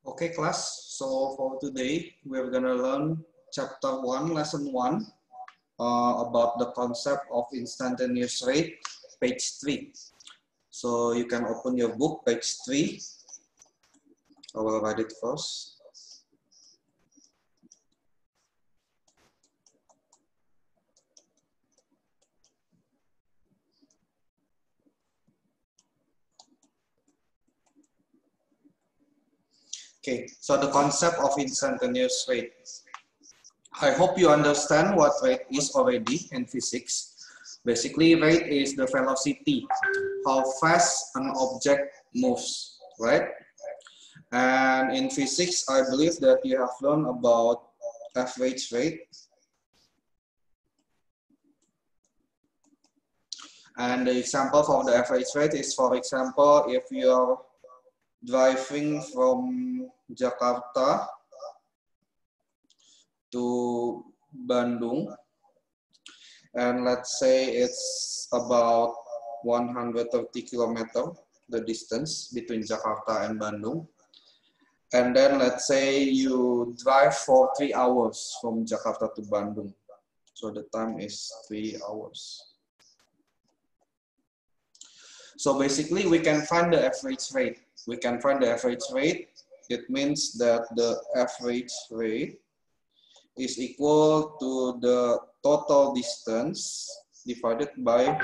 Okay, class. So for today, we're gonna learn chapter 1, lesson 1, about the concept of instantaneous rate, page 3. So you can open your book, page 3. I will write it first. Okay, so the concept of instantaneous rate. I hope you understand what rate is already in physics. Basically, rate is the velocity, how fast an object moves, right? And in physics, I believe that you have learned about average rate. And the example for the average rate is, for example, if you're driving from Jakarta to Bandung, and let's say it's about 130 kilometer, the distance between Jakarta and Bandung. And then let's say you drive for 3 hours from Jakarta to Bandung. So the time is 3 hours. So basically we can find the average rate. We can find the average rate. It means that the average rate is equal to the total distance divided by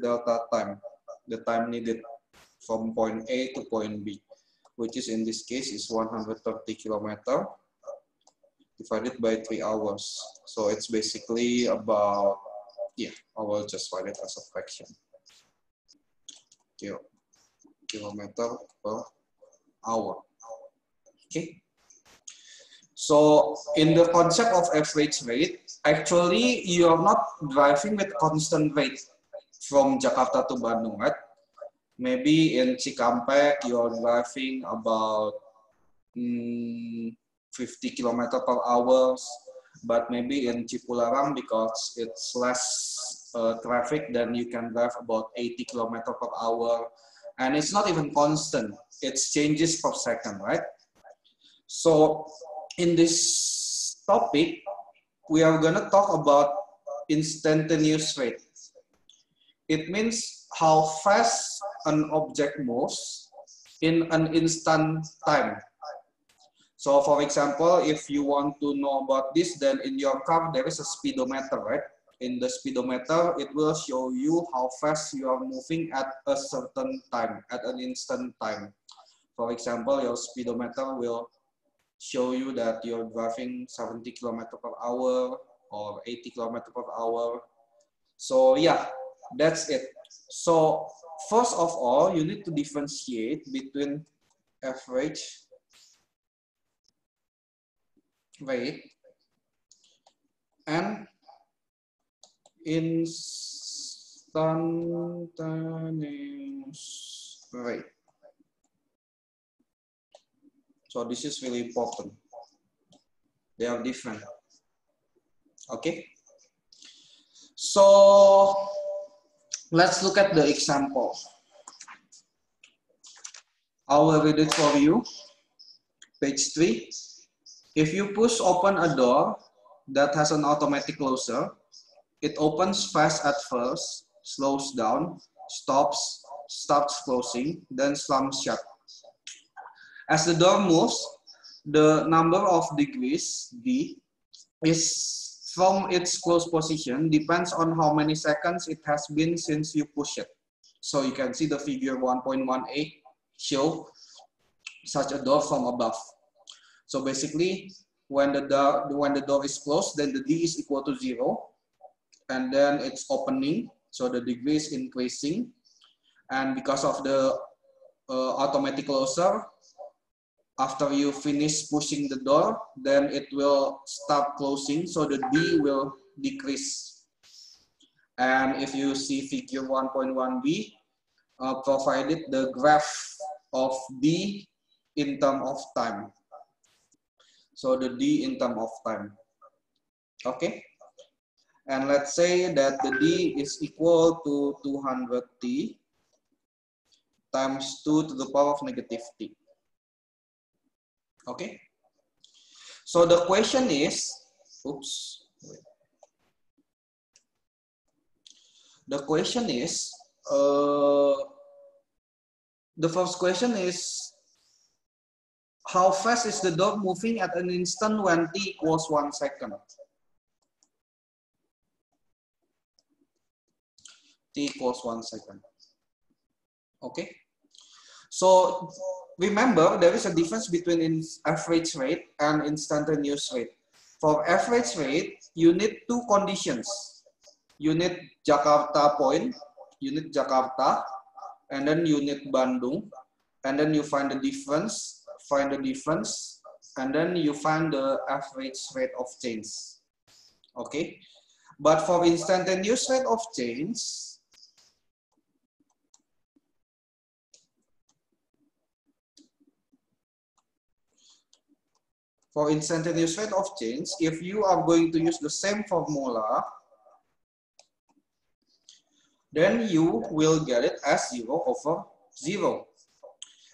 delta time, the time needed from point A to point B, which is in this case is 130 kilometer divided by 3 hours. So it's basically about, yeah, I will just write it as a fraction. Kilometer per hour. Okay. So in the concept of average rate, actually you are not driving with constant rate from Jakarta to Bandung, right? Maybe in Cikampek you are driving about 50 kilometer per hour, but maybe in Cipularang, because it's less traffic, then you can drive about 80 kilometer per hour, and it's not even constant, it changes per second, right? So in this topic, we are going to talk about instantaneous rate. It means how fast an object moves in an instant time. So for example, if you want to know about this, then in your car there is a speedometer, right? In the speedometer, it will show you how fast you are moving at a certain time, at an instant time. For example, your speedometer will show you that you're driving 70 km per hour or 80 km per hour. So yeah, that's it. So first of all, you need to differentiate between average rate and instantaneous rate. So this is really important. They are different. Okay. So let's look at the example. I will read it for you. Page 3. If you push open a door that has an automatic closer, it opens fast at first, slows down, stops, starts closing, then slams shut. As the door moves, the number of degrees D is from its closed position depends on how many seconds it has been since you push it. So you can see the figure 1.18 show such a door from above. So basically, when the door is closed, then the D is equal to 0, and then it's opening, so the degree is increasing, and because of the automatic closer, after you finish pushing the door, then it will start closing, so the D will decrease. And if you see figure 1.1b, provided the graph of D in terms of time. So the D in terms of time. Okay. And let's say that the D is equal to 200t times 2 to the power of negative t. Okay. So the question is, oops. The question is, the first question is, how fast is the dog moving at an instant when t equals 1 second? T equals 1 second. Okay. So remember, there is a difference between average rate and instantaneous rate. For average rate, you need two conditions. You need Jakarta point, you need Jakarta, and then you need Bandung, and then you find the difference, and then you find the average rate of change. Okay, but for instantaneous rate of change, if you are going to use the same formula, then you will get it as 0 over 0.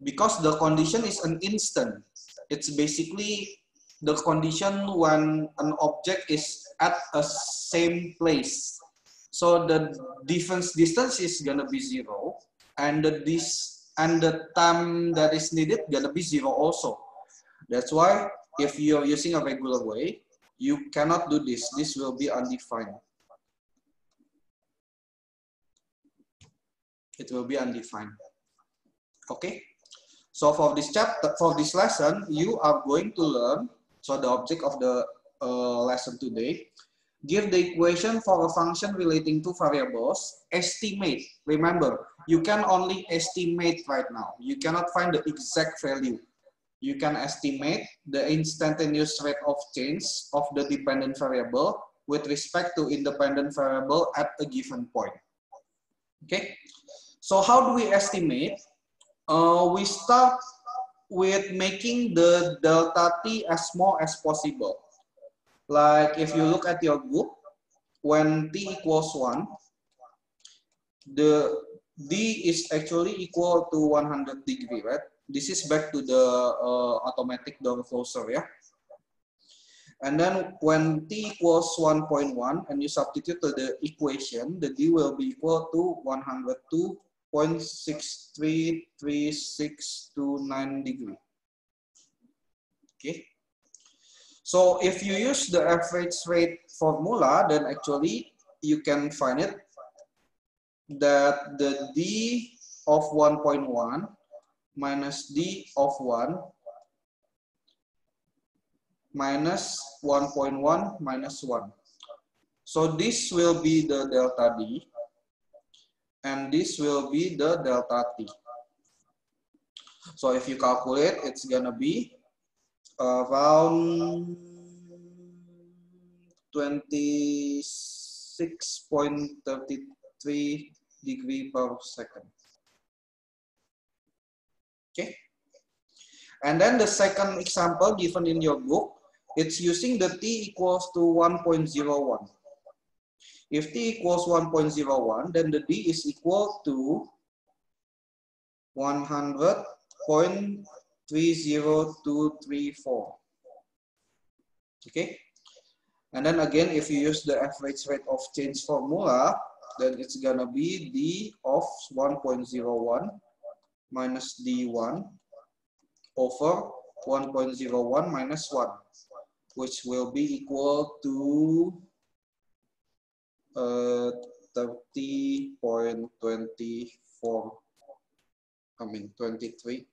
Because the condition is an instant. It's basically the condition when an object is at a same place. So the distance is gonna be 0, and the time that is needed gonna be 0 also. That's why if you're using a regular way, you cannot do this. This will be undefined. It will be undefined. Okay. So for this chapter, for this lesson, you are going to learn. So the object of the lesson today: give the equation for a function relating to variables. Estimate. Remember, you can only estimate right now. You cannot find the exact value. You can estimate the instantaneous rate of change of the dependent variable with respect to independent variable at a given point. Okay. So how do we estimate? We start with making the delta t as small as possible. Like if you look at your book, when t equals 1, the d is actually equal to 100 degree, right? This is back to the automatic door closer, yeah? And then when t equals 1.1 and you substitute to the equation, the d will be equal to 102.633629 degree. Okay. So if you use the average rate formula, then actually you can find it that the d of 1.1 minus d of 1 minus 1.1 minus 1. So this will be the delta d, and this will be the delta t. So if you calculate, it's gonna be around 26.33 degree per second. Okay. And then the second example given in your book, it's using the t equals to 1.01. If t equals 1.01, then the d is equal to 100.30234. Okay. And then again, if you use the average rate of change formula, then it's gonna be d of 1.01 minus d1 over 1.01 minus 1, which will be equal to 30.24. I mean 23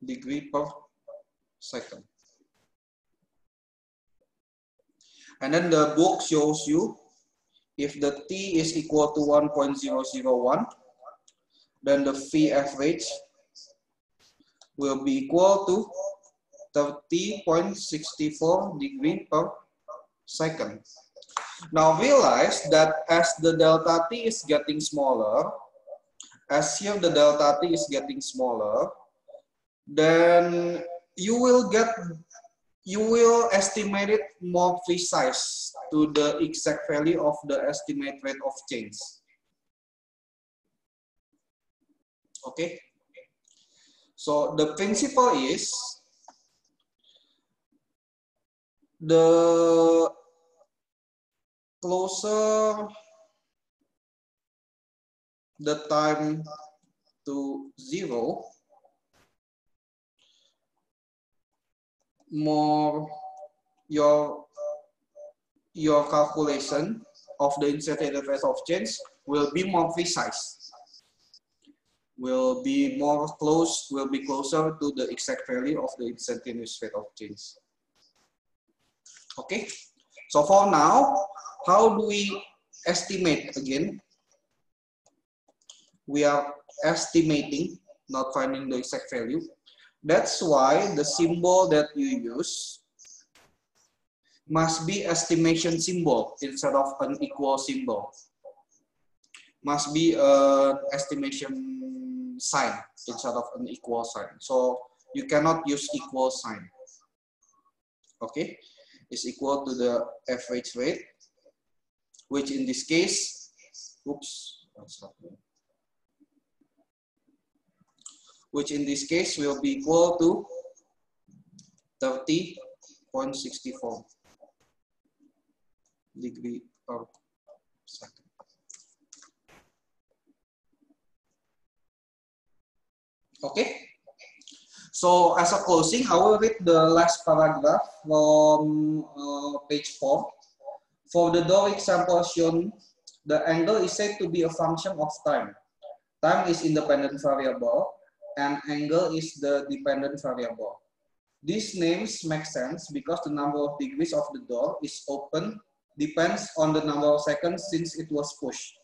degree per second. And then the book shows you if the t is equal to 1.001, then the V average will be equal to 30.64 degree per second. Now realize that as the delta t is getting smaller, as here the delta t is getting smaller, then you will estimate it more precise to the exact value of the estimate rate of change. Okay, So the principle is the closer the time to 0, more your calculation of the instantaneous rate of change will be more precise, will be closer to the exact value of the instantaneous rate of change. Okay, so for now, how do we estimate again? We are estimating, not finding the exact value. That's why the symbol that you use must be estimation symbol instead of an equal symbol. Must be an estimation sign instead of an equal sign. So you cannot use equal sign. Okay, is equal to the average rate, which in this case, which in this case will be equal to 30.64 degree per second. Okay, so as a closing, I will read the last paragraph from page 4. For the Doric sample shown, the angle is said to be a function of time. Time is independent variable, and angle is the dependent variable. These names make sense because the number of degrees of the door is open depends on the number of seconds since it was pushed.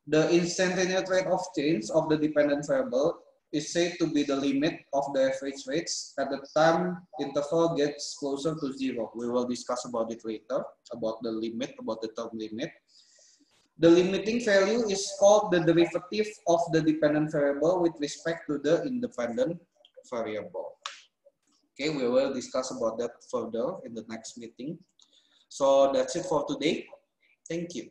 The instantaneous rate of change of the dependent variable is said to be the limit of the average rates at the time interval gets closer to 0. We will discuss about it later, about the limit, about the term limit. The limiting value is called the derivative of the dependent variable with respect to the independent variable. Okay, we will discuss about that further in the next meeting. So that's it for today. Thank you.